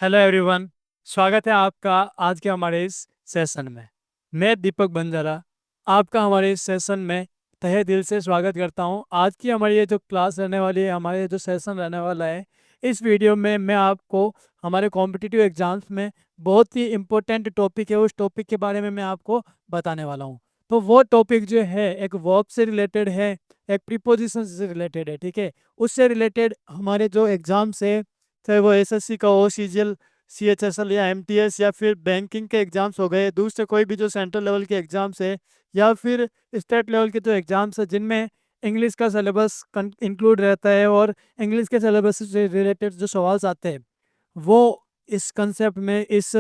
Hello everyone. स्वागत है आपका आज के हमारे इस सेशन में। मैं दीपक बंजारा आपका हमारे इस सेशन में तहे दिल से स्वागत करता हूं। आज की हमारी ये जो क्लास रहने वाली है, हमारे ये जो सेशन रहने वाला है, इस वीडियो में मैं आपको हमारे कॉम्पिटिटिव एग्जाम्स में बहुत ही इम्पोर्टेंट टॉपिक है, उस टॉपिक के बारे में मैं आपको बताने वाला हूँ। तो वो टॉपिक जो है एक वर्ब से रिलेटेड है, एक प्रीपोजिशन से रिलेटेड है। ठीक है, उससे रिलेटेड हमारे जो एग्जाम्स है, चाहे वो एसएससी का हो, सीजीएल, सीएचएसएल या एमटीएस, या फिर बैंकिंग के एग्जाम्स हो गए, दूसरे कोई भी जो सेंट्रल लेवल के एग्जाम्स है, या फिर स्टेट लेवल के जो एग्जाम्स है जिनमें इंग्लिश का सिलेबस इंक्लूड रहता है और इंग्लिश के सिलेबस से रिलेटेड जो सवाल्स आते हैं वो इस कंसेप्ट में इस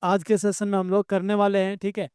आज के सेशन में हम लोग करने वाले हैं। ठीक है,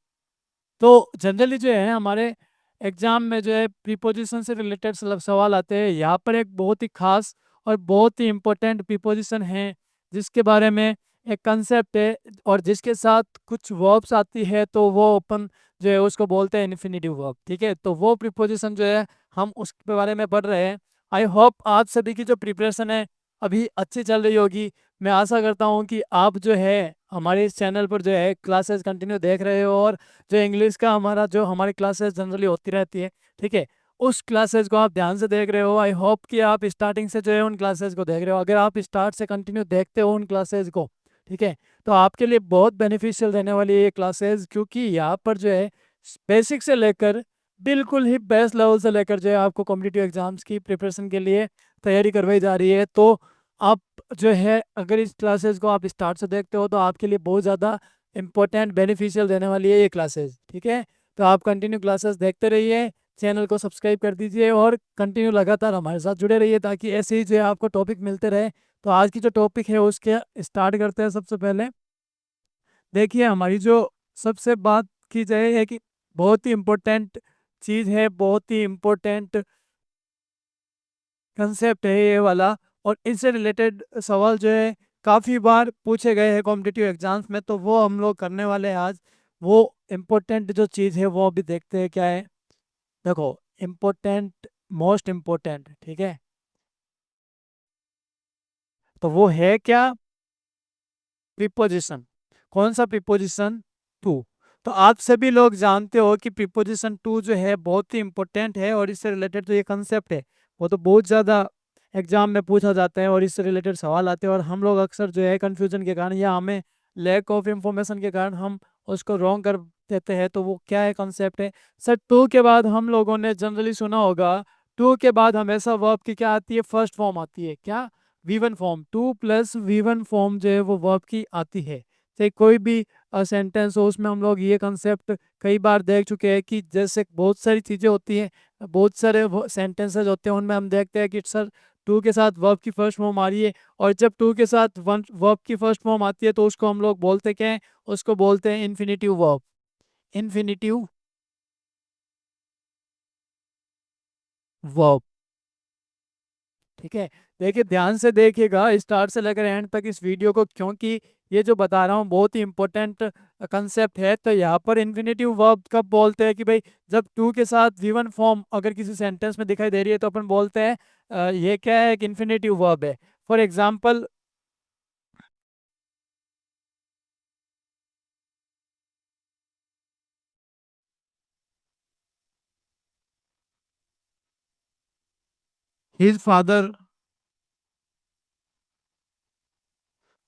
तो जनरली जो है हमारे एग्जाम में जो है प्रीपोजिशन से रिलेटेड सवाल आते हैं। यहाँ पर एक बहुत ही खास और बहुत ही इम्पोर्टेंट प्रीपोजिशन है जिसके बारे में एक कंसेप्ट है और जिसके साथ कुछ वर्ब्स आती है, तो वो अपन जो है उसको बोलते हैं इन्फिनिटिव वर्ब। ठीक है, तो वो प्रीपोजिशन जो है हम उसके बारे में पढ़ रहे हैं। आई होप आप सभी की जो प्रिपरेशन है अभी अच्छी चल रही होगी। मैं आशा करता हूँ कि आप जो है हमारे इस चैनल पर जो है क्लासेस कंटिन्यू देख रहे हो और जो इंग्लिश का जो हमारी क्लासेस जनरली होती रहती है, ठीक है, उस क्लासेस को आप ध्यान से देख रहे हो। आई होप कि आप स्टार्टिंग से जो है उन क्लासेस को देख रहे हो। अगर आप स्टार्ट से कंटिन्यू देखते हो उन क्लासेस को, ठीक है, तो आपके लिए बहुत बेनिफिशियल रहने वाली है ये क्लासेस, क्योंकि यहाँ पर जो है बेसिक से लेकर बिल्कुल ही बेस्ट लेवल से लेकर जो है आपको कॉम्पिटिटिव एग्जाम्स की प्रिपरेशन के लिए तैयारी करवाई जा रही है। तो आप जो है अगर इस क्लासेस को आप स्टार्ट से देखते हो तो आपके लिए बहुत ज़्यादा इंपॉर्टेंट बेनिफिशियल रहने वाली है ये क्लासेस। ठीक है, तो आप कंटिन्यू क्लासेस देखते रहिए, चैनल को सब्सक्राइब कर दीजिए और कंटिन्यू लगातार हमारे साथ जुड़े रहिए ताकि ऐसे ही जो है आपको टॉपिक मिलते रहे। तो आज की जो टॉपिक है उसके स्टार्ट करते हैं। सबसे पहले देखिए, हमारी जो सबसे बात की जाए है कि बहुत ही इम्पोर्टेंट चीज़ है, बहुत ही इम्पोर्टेंट कंसेप्ट है ये वाला, और इससे रिलेटेड सवाल जो है काफ़ी बार पूछे गए हैं कॉम्पिटिटिव एग्जाम्स में, तो वो हम लोग करने वाले हैं आज। वो इम्पोर्टेंट जो चीज़ है वो अभी देखते हैं क्या है। देखो, इम्पोर्टेंट, मोस्ट इम्पोर्टेंट, ठीक है, तो वो है क्या? प्रीपोजिशन। कौन सा प्रीपोजिशन? टू। तो आप सभी लोग जानते हो कि प्रीपोजिशन टू जो है बहुत ही इंपॉर्टेंट है और इससे रिलेटेड जो ये कंसेप्ट है वो तो बहुत ज़्यादा एग्जाम में पूछा जाता है और इससे रिलेटेड सवाल आते हैं, और हम लोग अक्सर जो है कन्फ्यूजन के कारण या हमें लैक ऑफ इंफॉर्मेशन के कारण हम उसको रॉन्ग कर देते हैं। तो वो क्या है कंसेप्ट है सर? टू के बाद हम लोगों ने जनरली सुना होगा, टू के बाद हमेशा वर्ब की क्या आती है? फर्स्ट फॉर्म आती है। क्या? V1 form. To plus V one form जो है वो वर्ब की आती है। चाहे कोई भी सेंटेंस हो उसमें हम लोग ये कंसेप्ट कई बार देख चुके हैं कि जैसे बहुत सारी चीज़ें होती हैं, बहुत सारे सेंटेंसेस होते हैं, उनमें हम देखते हैं कि सर टू के साथ वर्ब की फर्स्ट फॉर्म आ रही है, और जब टू के साथ वन वर्ब की फर्स्ट फॉर्म आती है तो उसको हम लोग बोलते क्या हैं? उसको बोलते हैं इन्फिनिटिव वर्ब। Infinitive verb. ठीक है, देखिए ध्यान से देखिएगा स्टार्ट से लेकर एंड तक इस वीडियो को, क्योंकि ये जो बता रहा हूँ बहुत ही इंपॉर्टेंट कंसेप्ट है। तो यहाँ पर इन्फिनेटिव वर्ब कब बोलते हैं कि भाई जब टू के साथ वी1 फॉर्म अगर किसी सेंटेंस में दिखाई दे रही है तो अपन बोलते हैं ये क्या है? एक इन्फिनेटिव वर्ब है। For example, his father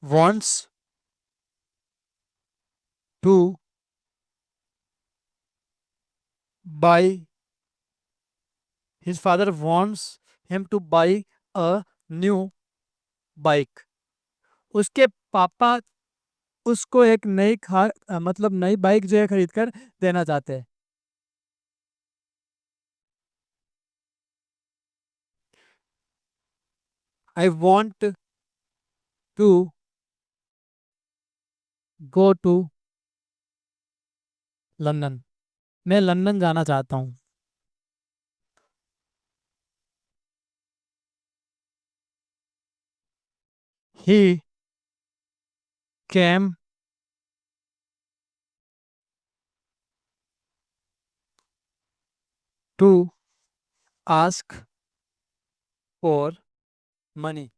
wants two by, his father wants him two by a new bike. उसके पापा उसको एक नई कार मतलब नई बाइक जो है खरीद कर देना चाहते हैं। I want to go to London. मैं लंदन जाना चाहता हूँ। He came to ask for money.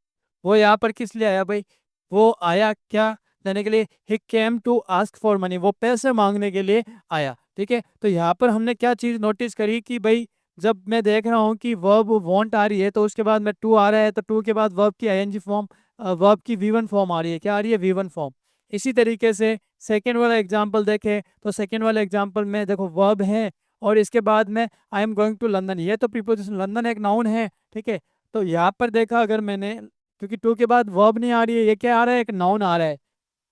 वो यहाँ पर किस लिए आया भाई? वो आया क्या लेने के लिए, he came to ask for money, वो पैसे मांगने के लिए आया। ठीक है, तो यहाँ पर हमने क्या चीज़ नोटिस करी कि भाई जब मैं देख रहा हूँ कि वर्ब वांट आ रही है तो उसके बाद में टू आ रहा है, तो टू के बाद वर्ब की आईएनजी फॉर्म, वर्ब की वी1 फॉर्म आ रही है, क्या आ रही है, वी1 फॉर्म। इसी तरीके से सेकेंड वाला एग्जाम्पल देखें तो सेकेंड वाले एग्जाम्पल में देखो वर्ब है और इसके बाद में I am going to London, ये तो प्रीपोजिशन, लंदन एक नाउन है। ठीक है, तो यहाँ पर देखा अगर मैंने, क्योंकि टू के बाद वर्ब नहीं आ रही है, ये क्या आ रहा है, एक नाउन आ रहा है,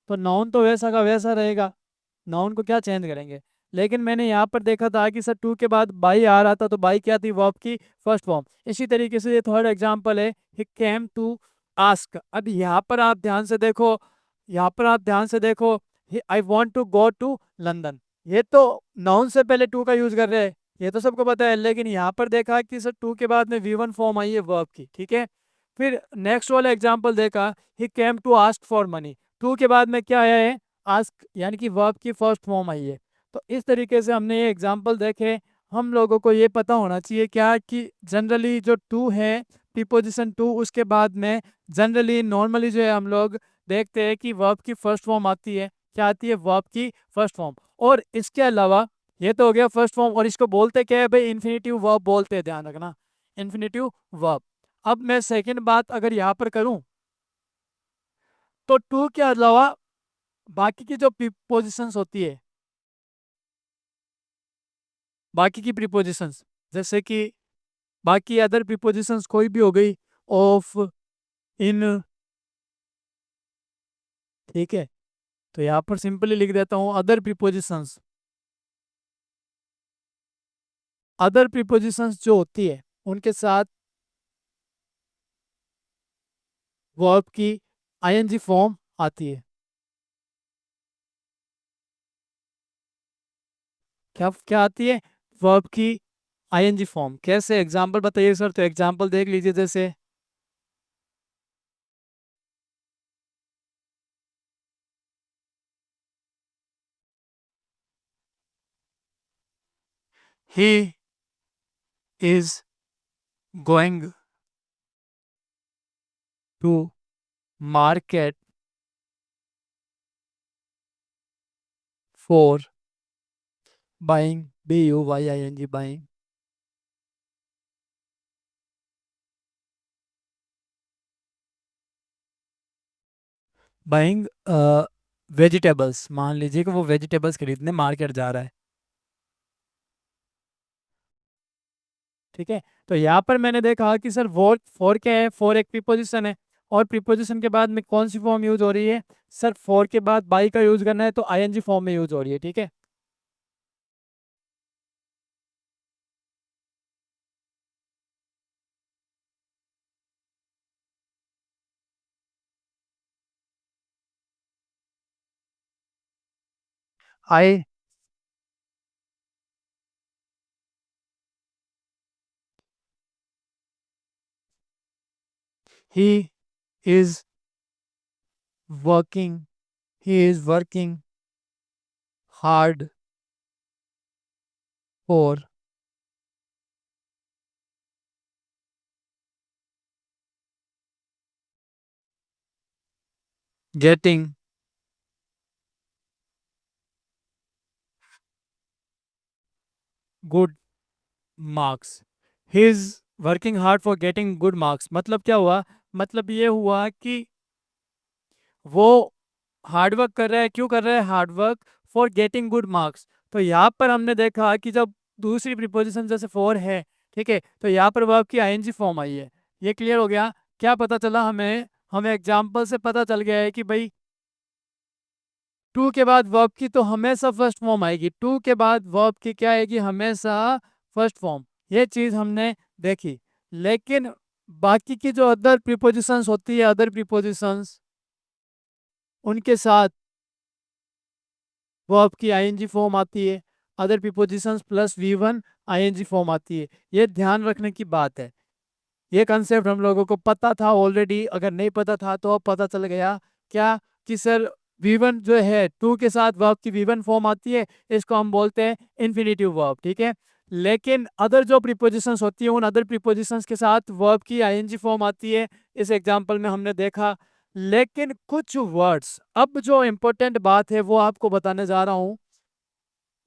तो नाउन तो वैसा का वैसा रहेगा, नाउन को क्या चेंज करेंगे। लेकिन मैंने यहाँ पर देखा था कि सर टू के बाद बाई आ रहा था, तो बाई क्या थी, वर्ब की फर्स्ट फॉर्म। इसी तरीके से ये थर्ड एग्जाम्पल है, ही केम टू आस्क। अब यहाँ पर आप ध्यान से देखो, यहाँ पर आप ध्यान से देखो, I want to go to London, ये तो नाउन से पहले टू का यूज कर रहे हैं, ये तो सबको पता है। लेकिन यहाँ पर देखा कि सर टू के बाद में वी1 फॉर्म आई है वर्ब की। ठीक है, फिर नेक्स्ट वाला एग्जाम्पल देखा, he came to ask for money, to के बाद में क्या आया है, आस्क, यानी कि वर्ब की फर्स्ट फॉर्म आई है। तो इस तरीके से हमने ये एग्जाम्पल देखे। हम लोगों को ये पता होना चाहिए क्या कि जनरली जो टू है, प्रीपोजिशन टू, उसके बाद में जनरली नॉर्मली जो है हम लोग देखते हैं कि वर्ब की फर्स्ट फॉर्म आती है, क्या आती है, वर्ब की फर्स्ट फॉर्म। और इसके अलावा ये तो हो गया फर्स्ट फॉर्म, और इसको बोलते क्या है भाई, इन्फिनेटिव वर्ब बोलते हैं, ध्यान रखना, इन्फिनेटिव वर्ब। अब मैं सेकंड बात अगर यहाँ पर करूं, तो टू के अलावा बाकी की जो प्रीपोजिशंस होती है, बाकी की प्रीपोजिशंस जैसे कि बाकी अदर प्रीपोजिशंस कोई भी हो गई, ऑफ, इन, ठीक है, तो यहाँ पर सिंपली लिख देता हूँ अदर प्रीपोजिशंस। अदर प्रीपोजिशंस जो होती है उनके साथ वर्ब की आईएनजी फॉर्म आती है। क्या क्या आती है, वर्ब की आईएनजी फॉर्म। कैसे, एग्जांपल बताइए सर, तो एग्जांपल देख लीजिए, जैसे he is going to market for buying, BUYING, buying, buying vegetables. मान लीजिए कि वो वेजिटेबल्स खरीदने मार्केट जा रहा है। ठीक है, तो यहाँ पर मैंने देखा कि सर वो फॉर क्या है, फॉर एक प्रीपोजिशन है, और प्रीपोजिशन के बाद में कौन सी फॉर्म यूज हो रही है, सर फॉर के बाद बाई का यूज करना है तो आईएनजी फॉर्म में यूज हो रही है। ठीक है, I, he is working, he is working hard for getting good marks. He is working hard for getting good marks, मतलब क्या हुआ, मतलब ये हुआ कि वो हार्डवर्क कर रहा है, क्यों कर रहा है, hard work for getting good marks. तो यहाँ पर हमने देखा कि जब दूसरी प्रीपोजिशन जैसे फॉर है, ठीक है, तो यहाँ पर वर्ब की आईएनजी फॉर्म आई है। ये क्लियर हो गया, क्या पता चला हमें, हमें एग्जाम्पल से पता चल गया है कि भाई टू के बाद वर्ब की तो हमेशा फर्स्ट फॉर्म आएगी, टू के बाद वर्ब की क्या आएगी, हमेशा फर्स्ट फॉर्म। ये चीज हमने देखी। लेकिन बाकी की जो अदर प्रीपोजिशंस होती है, अदर प्रीपोजिशंस, उनके साथ वर्ब की आईएनजी फॉर्म आती है, other prepositions plus V one I N G form आती है। ये ध्यान रखने की बात है। ये कंसेप्ट हम लोगों को पता था ऑलरेडी, अगर नहीं पता था तो अब पता चल गया क्या कि सर वी1 जो है टू के साथ वर्ब की वी1 फॉर्म आती है, इसको हम बोलते हैं इन्फिनेटिव वर्ब। ठीक है, लेकिन अदर जो प्रीपोजिशंस होती है, उन अदर प्रीपोजिशंस के साथ वर्ब की आईएनजी फॉर्म आती है। इस एग्जांपल में हमने देखा। लेकिन कुछ वर्ड्स, अब जो इम्पोर्टेंट बात है वो आपको बताने जा रहा हूं।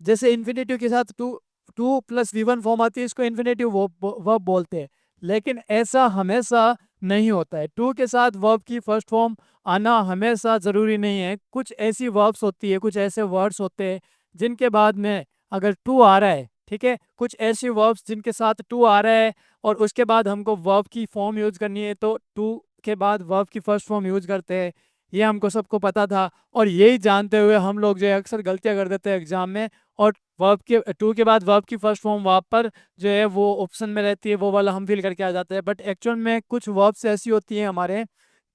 जैसे इन्फिनेटिव के साथ to to plus V one form आती है, इसको इन्फिनेटिव वर्ब बोलते हैं। लेकिन ऐसा हमेशा नहीं होता है, टू के साथ वर्ब की फर्स्ट फॉर्म आना हमेशा जरूरी नहीं है। कुछ ऐसी वर्ब्स होती है, कुछ ऐसे वर्ड्स होते हैं जिनके बाद में अगर टू आ रहा है, ठीक है, कुछ ऐसी वर्ब्स जिनके साथ टू आ रहा है और उसके बाद हमको वर्ब की फॉर्म यूज करनी है, तो टू के बाद वर्ब की फर्स्ट फॉर्म यूज करते हैं। ये हमको सबको पता था, और यही जानते हुए हम लोग जो है अक्सर गलतियां कर देते हैं एग्जाम में। और वर्ब के टू के बाद वर्ब की फर्स्ट फॉर्म वहाँ पर जो है वो ऑप्शन में रहती है, वो वाला हम फिल करके आ जाते हैं। बट एक्चुअल में कुछ वर्ब्स ऐसी होती हैं हमारे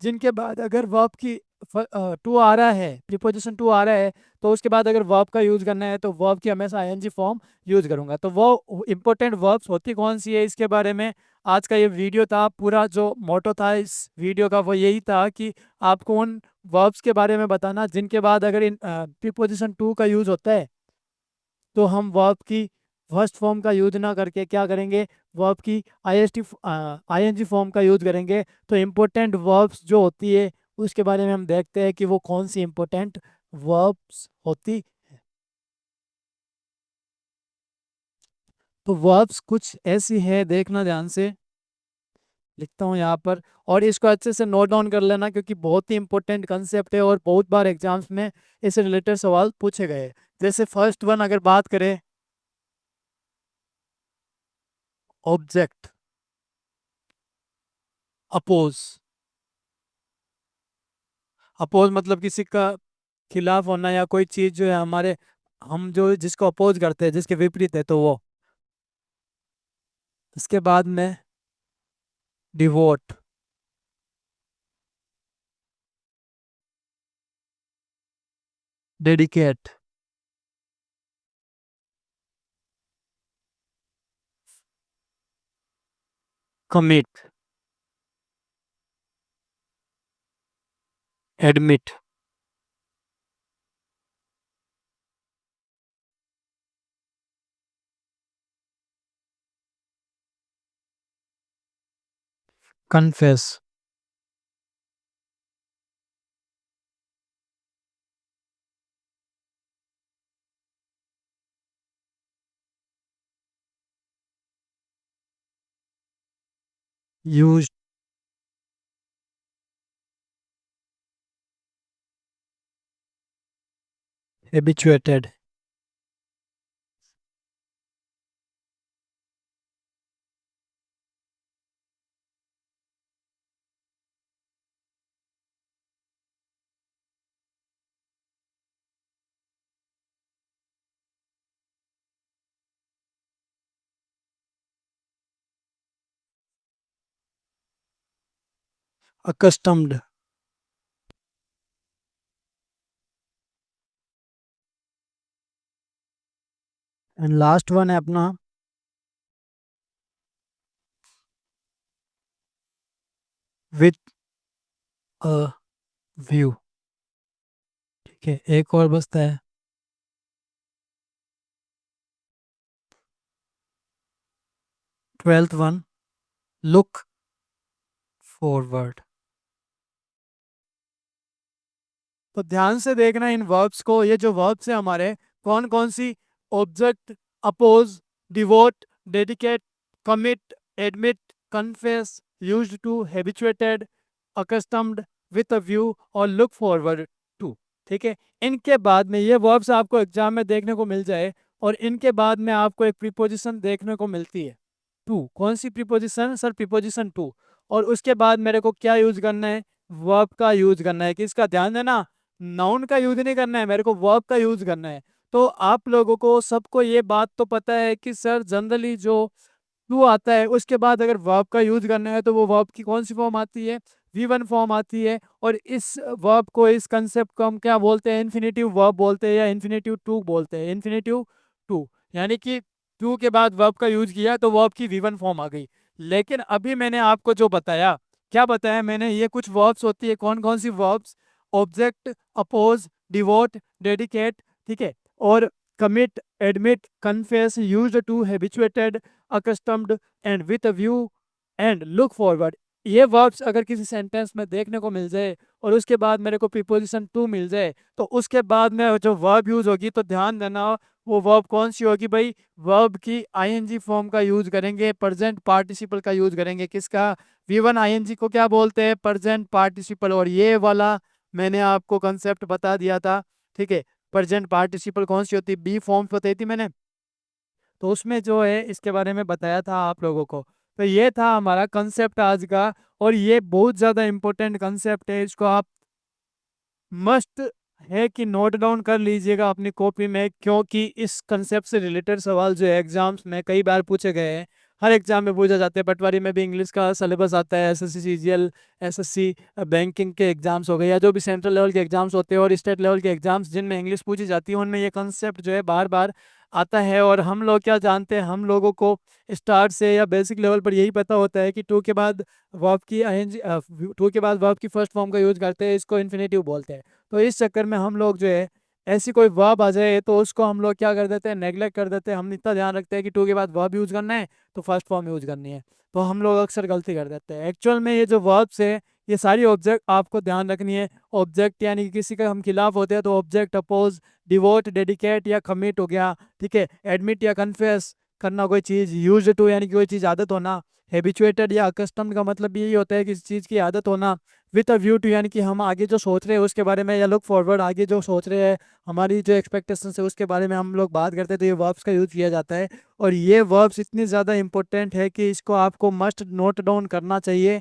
जिनके बाद अगर वर्ब की टू आ रहा है, प्रीपोजिशन टू आ रहा है, तो उसके बाद अगर वर्ब का यूज करना है तो वर्ब की हमेशा आईएनजी फॉर्म यूज करूंगा। तो वो इंपॉर्टेंट वर्ब्स होती कौन सी है, इसके बारे में आज का ये वीडियो था। पूरा जो मोटो था इस वीडियो का वो यही था कि आपको उन वर्ब्स के बारे में बताना जिनके बाद अगर इन प्रीपोजिशन टू का यूज होता है, तो हम वर्ब की फर्स्ट फॉर्म का यूज ना करके क्या करेंगे, वर्ब की आईएनजी फॉर्म का यूज करेंगे। तो इम्पोर्टेंट वर्ब्स जो होती है उसके बारे में हम देखते हैं कि वो कौन सी इम्पोर्टेंट वर्ब्स होती। तो वर्ब्स कुछ ऐसी है, देखना ध्यान से, लिखता हूँ यहाँ पर, और इसको अच्छे से नोट डाउन कर लेना क्योंकि बहुत ही इंपॉर्टेंट कंसेप्ट है और बहुत बार एग्जाम्स में इससे रिलेटेड सवाल पूछे गए हैं। जैसे फर्स्ट वन अगर बात करें, ऑब्जेक्ट, अपोज। अपोज मतलब किसी का खिलाफ होना या कोई चीज जो है हमारे, हम जो जिसको अपोज करते हैं, जिसके विपरीत है, तो वो। इसके बाद में devote, dedicate, commit, admit, confess, use, habituated, accustomed, and last one है अपना विथ अ व्यू। ठीक है, एक और बचता है, 12th वन, लुक फॉरवर्ड। तो ध्यान से देखना इन वर्ब्स को, ये जो वर्ब्स है हमारे, कौन कौन सी, object, oppose, devote, dedicate, commit, admit, confess, used to, habituated, accustomed, with a view और लुक फॉरवर्ड टू। ठीक है, इनके बाद में ये वर्ब्स आपको एग्जाम में देखने को मिल जाए, और इनके बाद में आपको एक प्रीपोजिशन देखने को मिलती है टू। कौन सी प्रीपोजिशन सर, प्रीपोजिशन टू। और उसके बाद मेरे को क्या यूज करना है, वर्ब का यूज करना है। किसका, ध्यान देना, नाउन का यूज नहीं करना है, मेरे को वर्ब का यूज करना है। तो आप लोगों को सबको ये बात तो पता है कि सर जनरली जो टू आता है उसके बाद अगर वर्ब का यूज करना है तो वो वर्ब की कौन सी फॉर्म आती है, वी1 फॉर्म आती है। और इस वर्ब को, इस कंसेप्ट को हम क्या बोलते हैं, इन्फिनेटिव वर्ब बोलते हैं या इन्फिनेटिव टू बोलते हैं, इन्फिनेटिव टू। यानी कि टू के बाद वर्ब का यूज किया तो वर्ब की वी1 फॉर्म आ गई। लेकिन अभी मैंने आपको जो बताया, क्या बताया मैंने, ये कुछ वर्ब्स होती है, कौन कौन सी verbs, object, oppose, devote, dedicate, ठीक है, और commit, admit, confess, used to, habituated, accustomed, and with a view and look forward। ये वर्ब्स अगर किसी सेंटेंस में देखने को मिल जाए और उसके बाद मेरे को प्रीपोजिशन टू मिल जाए, तो उसके बाद में जो वर्ब यूज होगी तो ध्यान देना वो वर्ब कौन सी होगी भाई। वर्ब की आईएनजी फॉर्म का यूज करेंगे, प्रेजेंट पार्टिसिपल का यूज करेंगे। किसका? वी1 आईएनजी को क्या बोलते हैं? Present participle. और ये वाला मैंने आपको कंसेप्ट बता दिया था, ठीक है। प्रेजेंट पार्टिसिपल कौन सी होती? बी फॉर्म बताई थी मैंने, तो उसमें जो है इसके बारे में बताया था आप लोगों को। तो ये था हमारा कंसेप्ट आज का, और ये बहुत ज़्यादा इम्पोर्टेंट कंसेप्ट है, इसको आप मस्ट है कि नोट डाउन कर लीजिएगा अपनी कॉपी में, क्योंकि इस कंसेप्ट से रिलेटेड सवाल जो है एग्जाम्स में कई बार पूछे गए हैं। हर एग्जाम में पूछा जाता है। पटवारी में भी इंग्लिश का सिलेबस आता है, एसएससी सीजीएल, एसएससी बैंकिंग के एग्जाम्स हो गए, या जो भी सेंट्रल लेवल के एग्जाम्स होते हैं और स्टेट लेवल के एग्जाम्स जिनमें इंग्लिश पूछी जाती है, उनमें ये कंसेप्ट जो है बार बार आता है। और हम लोग क्या जानते हैं, हम लोगों को स्टार्ट से या बेसिक लेवल पर यही पता होता है कि टू के बाद वर्ब की आईएनजी, टू के बाद वर्ब की फर्स्ट फॉर्म का यूज करते हैं, इसको इन्फिनेटिव बोलते हैं। तो इस चक्कर में हम लोग जो है ऐसी कोई वर्ब आ जाए तो उसको हम लोग क्या कर देते हैं, नेग्लेक्ट कर देते हैं। हम इतना ध्यान रखते हैं कि टू के बाद वर्ब यूज करना है तो फर्स्ट फॉर्म यूज करनी है, तो हम लोग अक्सर गलती कर देते हैं। एक्चुअल में ये जो वर्ब्स है ये सारी ऑब्जेक्ट आपको ध्यान रखनी है। ऑब्जेक्ट यानी कि किसी का हम खिलाफ होते हैं तो ऑब्जेक्ट अपोज, डिवोट, डेडिकेट या कमिट हो गया, ठीक है। एडमिट या कन्फेस करना कोई चीज़, यूज टू यानी कि कोई चीज़ आदत होना, हैबिचुएटेड या अकस्टम्ड का मतलब यही होता है किसी चीज़ की आदत होना, विथ अ व्यू टू यानी कि हम आगे जो सोच रहे हैं उसके बारे में, या लुक फॉरवर्ड आगे जो सोच रहे हैं, हमारी जो एक्सपेक्टेशंस है उसके बारे में हम लोग बात करते हैं, तो ये वर्ब्स का यूज़ किया जाता है। और ये वर्ब्स इतनी ज़्यादा इंपॉर्टेंट है कि इसको आपको मस्ट नोट डाउन करना चाहिए,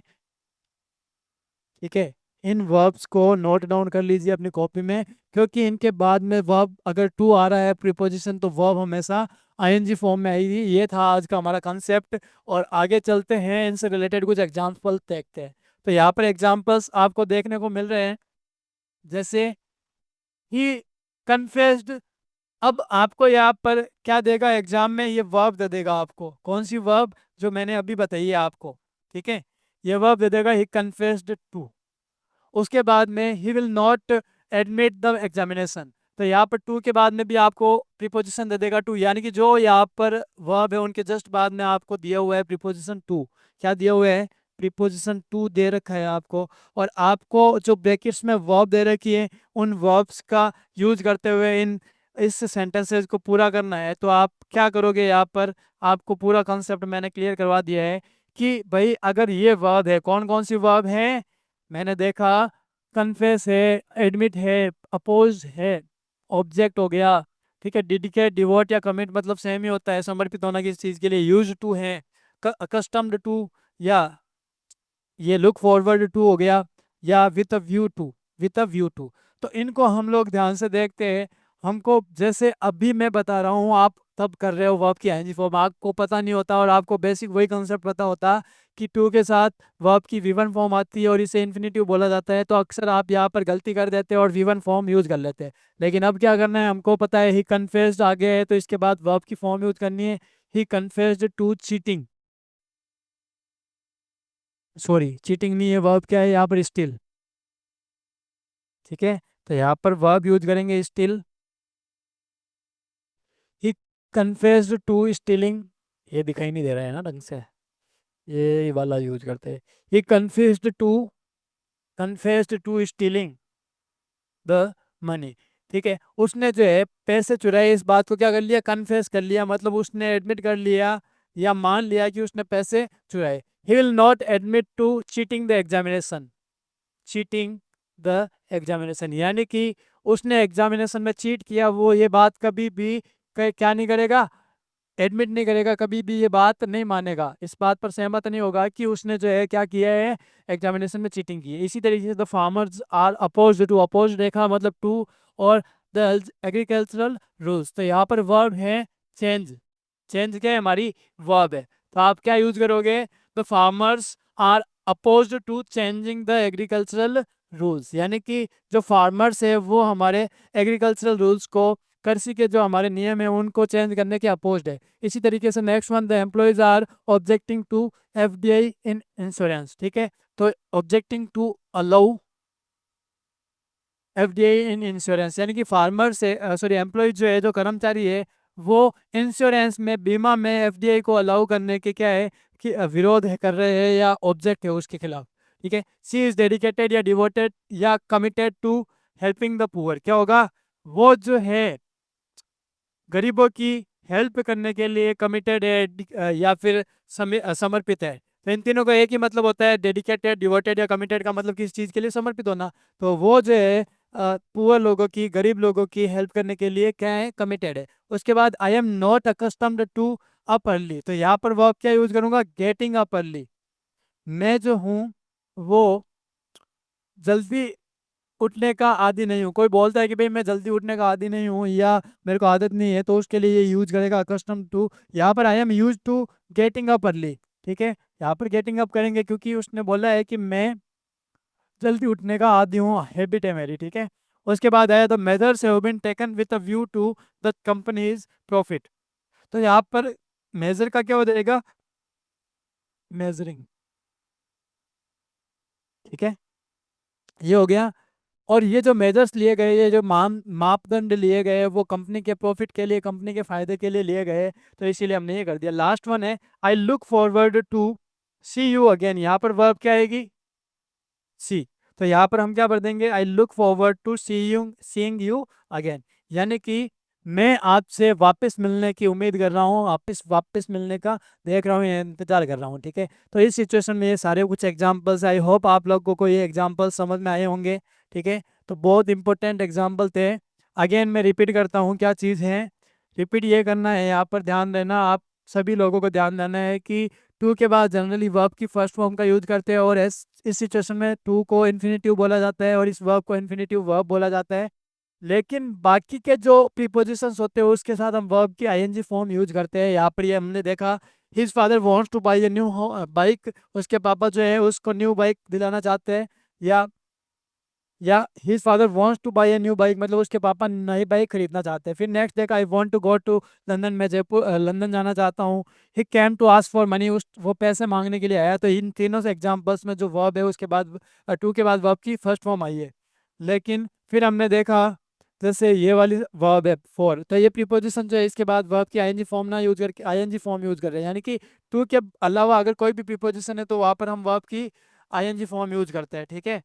ठीक है। इन वर्ब्स को नोट डाउन कर लीजिए अपनी कॉपी में, क्योंकि इनके बाद में वर्ब अगर टू आ रहा है प्रीपोजिशन, तो वर्ब हमेशा आईएनजी फॉर्म में आएगी। ये था आज का हमारा कंसेप्ट, और आगे चलते हैं, इनसे रिलेटेड कुछ एग्जाम्पल देखते हैं। तो यहाँ पर एग्जाम्पल्स आपको देखने को मिल रहे हैं, जैसे ही कन्फेस्ड। अब आपको यहाँ पर क्या देगा एग्जाम में, ये वर्ब दे देगा आपको। कौन सी वर्ब? जो मैंने अभी बताई है आपको, ठीक है। ये वर्ब दे देगा ही कन्फेस्ड टू। उसके बाद में ही will not admit the examination. तो यहाँ पर टू के बाद में भी आपको प्रीपोजिशन दे देगा टू, यानी कि जो यहाँ पर वर्ब है उनके जस्ट बाद में आपको दिया हुआ है प्रीपोजिशन टू। क्या दिया हुआ है? प्रीपोजिशन टू दे रखा है आपको। और आपको जो ब्रैकेट्स में वर्ब दे रखी है उन वर्ब्स का यूज करते हुए इन इस सेंटेंसेस को पूरा करना है। तो आप क्या करोगे, यहाँ पर आपको पूरा कॉन्सेप्ट मैंने क्लियर करवा दिया है कि भाई अगर ये वर्ब है, कौन कौन सी वर्ब है मैंने देखा, कन्फेस है, एडमिट है, अपोज है, ऑब्जेक्ट हो गया, ठीक है। डिडिकेट, डिवोट या कमिट मतलब सेम ही होता है, समर्पित होना किसी चीज के लिए। यूज टू है, अकस्टम्ड टू, या ये लुक फॉरवर्ड टू हो गया, या with a view to, with a view to. तो इनको हम लोग ध्यान से देखते हैं। हमको जैसे अभी मैं बता रहा हूँ आप तब कर रहे हो वर्ब की आईएनजी फॉर्म, आपको पता नहीं होता और आपको बेसिक वही कंसेप्ट पता होता कि टू के साथ वर्ब की वी1 फॉर्म आती है और इसे इन्फिनेटिव बोला जाता है, तो अक्सर आप यहाँ पर गलती कर देते हैं और वी1 फॉर्म यूज कर लेते हैं। लेकिन अब क्या करना है, हमको पता है ही कन्फेस्ड आ गया है तो इसके बाद वर्ब की फॉर्म यूज करनी है, he confessed to cheating. Sorry, cheating नहीं है, वर्ब क्या है यहाँ पर? स्टिल, ठीक है। तो यहाँ पर वर्ब यूज करेंगे still. He confessed to stealing, ये दिखाई नहीं दे रहा है ना ढंग से, ये वाला यूज करते हैं। He confessed to stealing the money, ठीक है। उसने जो है पैसे चुराए, इस बात को क्या कर लिया, कन्फेस कर लिया, मतलब उसने एडमिट कर लिया या मान लिया कि उसने पैसे चुराए। He will not admit to cheating the examination, cheating the examination यानी कि उसने एग्जामिनेशन में चीट किया, वो ये बात कभी भी क्या नहीं करेगा, एडमिट नहीं करेगा, कभी भी ये बात नहीं मानेगा, इस बात पर सहमत नहीं होगा कि उसने जो है क्या किया है, एग्जामिनेशन में चीटिंग की है। इसी तरीके से the farmers are oppose to, oppose देखा मतलब टू, और द एग्रीकल्चरल रूल्स। तो यहाँ पर वर्ब है चेंज, चेंज क्या है, हमारी वर्ब है। तो आप क्या यूज करोगे, the farmers are oppose to changing the agricultural rules, यानी कि जो फार्मर्स है वो हमारे एग्रीकल्चरल रूल्स को, कृषि के जो हमारे नियम है उनको चेंज करने के अपोज्ड है। इसी तरीके से next one, the employees are objecting to FDI in insurance, ठीक है। तो objecting to allow FDI in insurance, यानी कि फार्मर से सॉरी एम्प्लॉय जो है, जो कर्मचारी है, वो इंश्योरेंस में, बीमा में एफडीआई को अलाउ करने के क्या है कि विरोध कर रहे हैं या ऑब्जेक्ट है उसके खिलाफ। ठीक है, सी इज डेडिकेटेड या डिवोटेड या committed to helping the poor. क्या होगा, वो जो है गरीबों की हेल्प करने के लिए कमिटेड है या फिर समर्पित है। तो इन तीनों का एक ही मतलब होता है, डेडिकेटेड, डिवोटेड या कमिटेड का मतलब किसी चीज़ के लिए समर्पित होना। तो वो जो है पुअर लोगों की, गरीब लोगों की हेल्प करने के लिए क्या है, कमिटेड है। उसके बाद I am not accustomed to up early, तो यहाँ पर वर्ब क्या यूज करूंगा, गेटिंग अप अर्ली। मैं जो हूँ वो जल्दी उठने का आदी नहीं हूँ। कोई बोलता है कि भाई मैं जल्दी उठने का आदी नहीं हूँ या मेरे को आदत नहीं है, तो उसके लिए ये यूज करेगा अकस्टम टू। यहाँ पर I am use to getting up early. ठीक है, यहाँ पर गेटिंग अप करेंगे क्योंकि उसने बोला है कि मैं जल्दी उठने का आदी हूँ, हैबिट है मेरी। ठीक है, उसके बाद आया the measures have been taken with a view to the companies profit. तो यहाँ पर मेजर का क्या हो जाएगा, मेजरिंग। ठीक है, ये हो गया। और ये जो मेजर्स लिए गए, ये जो मापदंड लिए गए, वो कंपनी के प्रॉफिट के लिए, कंपनी के फायदे के लिए लिए गए, तो इसीलिए हमने ये कर दिया। लास्ट वन है I look forward to see you again. यहाँ पर वर्ब क्या आएगी, सी। तो यहाँ पर हम क्या कर देंगे, I look forward to seeing you again, यानी कि मैं आपसे वापस मिलने की उम्मीद कर रहा हूँ, वापस वापस मिलने का देख रहा हूँ, इंतजार कर रहा हूँ। ठीक है, तो इस सिचुएशन में ये सारे कुछ एग्जांपल्स, आई होप आप लोगों को ये एग्जांपल समझ में आए होंगे। ठीक है, तो बहुत इंपॉर्टेंट एग्जाम्पल थे। अगेन मैं रिपीट करता हूँ क्या चीज़ है, रिपीट ये करना है, यहाँ पर ध्यान देना, आप सभी लोगों को ध्यान देना है कि टू के बाद जनरली वर्ब की फर्स्ट फॉर्म का यूज करते हैं, और इस सिचुएशन में टू को इन्फिनेटिव बोला जाता है और इस वर्ब को इन्फिनेटिव वर्ब बोला जाता है। लेकिन बाकी के जो प्रीपोजिशंस होते हैं उसके साथ हम वर्ब की आईएनजी फॉर्म यूज करते हैं। यहाँ पर ये हमने देखा, his father wants two by a new bike, उसके पापा जो है उसको न्यू बाइक दिलाना चाहते हैं। या his father wants two by a new bike, मतलब उसके पापा नई बाइक खरीदना चाहते हैं। फिर नेक्स्ट देखा, I want to go to London, मैं जयपुर लंदन जाना चाहता हूँ। He came to ask for money, उस वो पैसे मांगने के लिए आया। तो इन तीनों से एग्जाम्पल्स में जो वर्ब है उसके बाद टू के बाद वर्ब की फर्स्ट फॉर्म आई है। लेकिन फिर हमने देखा जैसे ये वाली वर्ब है फॉर, तो ये प्रीपोजिशन जो है इसके बाद वर्ब की आईएनजी फॉर्म ना यूज करके आईएनजी फॉर्म यूज कर रहे हैं, यानी कि टू के अलावा अगर कोई भी प्रीपोजिशन है तो वहां पर हम वर्ब की आईएनजी फॉर्म यूज करते हैं। ठीक है,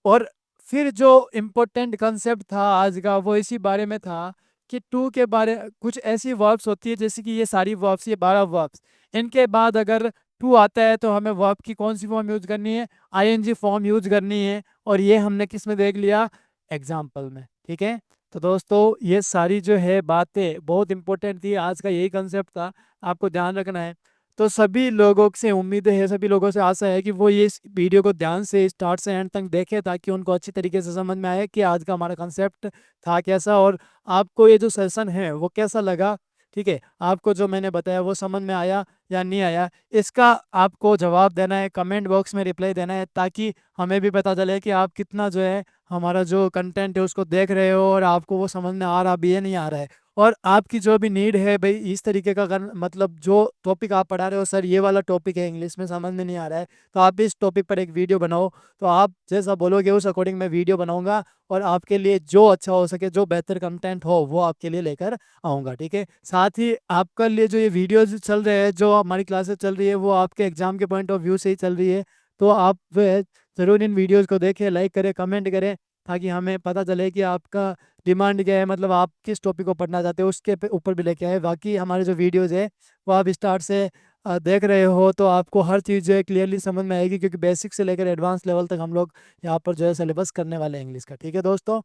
और फिर जो इम्पोर्टेंट कंसेप्ट था आज का वो इसी बारे में था कि टू के बारे, कुछ ऐसी वर्ब्स होती है जैसे कि ये सारी वर्ब्स, ये 12 वर्ब्स, इनके बाद अगर टू आता है तो हमें वर्ब की कौन सी फॉर्म यूज करनी है, आईएनजी फॉर्म यूज करनी है। और ये हमने किस में देख लिया, एग्जाम्पल में। ठीक है, तो दोस्तों ये सारी जो है बातें बहुत इंपॉर्टेंट थी, आज का यही कंसेप्ट था, आपको ध्यान रखना है। तो सभी लोगों से उम्मीद है, सभी लोगों से आशा है कि वो ये इस वीडियो को ध्यान से स्टार्ट से एंड तक देखें, ताकि उनको अच्छी तरीके से समझ में आए कि आज का हमारा कंसेप्ट था कैसा, और आपको ये जो सेशन है वो कैसा लगा। ठीक है, आपको जो मैंने बताया वो समझ में आया या नहीं आया, इसका आपको जवाब देना है, कमेंट बॉक्स में रिप्लाई देना है, ताकि हमें भी पता चले कि आप कितना जो है हमारा जो कंटेंट है उसको देख रहे हो और आपको वो समझ में आ रहा भी है, नहीं आ रहा है। और आपकी जो भी नीड है भाई, इस तरीके का मतलब जो टॉपिक आप पढ़ा रहे हो, सर ये वाला टॉपिक है इंग्लिश में समझ में नहीं आ रहा है, तो आप इस टॉपिक पर एक वीडियो बनाओ, तो आप जैसा बोलोगे उस अकॉर्डिंग मैं वीडियो बनाऊंगा और आपके लिए जो अच्छा हो सके, जो बेहतर कंटेंट हो वो आपके लिए लेकर आऊँगा। ठीक है, साथ ही आपके लिए जो ये वीडियोज चल रहे हैं, जो हमारी क्लासेस चल रही है, वो आपके एग्जाम के पॉइंट ऑफ व्यू से ही चल रही है, तो आप जो है ज़रूर इन वीडियोज़ को देखें, लाइक करें, कमेंट करें, ताकि हमें पता चले कि आपका डिमांड क्या है, मतलब आप किस टॉपिक को पढ़ना चाहते हो उसके ऊपर भी लेके आए। बाकी हमारे जो वीडियोज़ है वो आप स्टार्ट से देख रहे हो तो आपको हर चीज़ जो है क्लियरली समझ में आएगी, क्योंकि बेसिक से लेकर एडवांस लेवल तक हम लोग यहाँ पर जो है सिलेबस करने वाले हैं इंग्लिश का। ठीक है दोस्तों,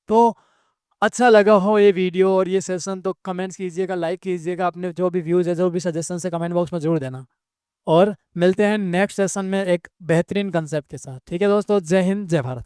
तो अच्छा लगा हो ये वीडियो और ये सेशन तो कमेंट्स कीजिएगा, लाइक कीजिएगा, अपने जो भी व्यूज़ है, जो भी सजेशन है कमेंट बॉक्स में जरूर देना। और मिलते हैं नेक्स्ट सेशन में एक बेहतरीन कंसेप्ट के साथ। ठीक है दोस्तों, जय हिंद, जय भारत।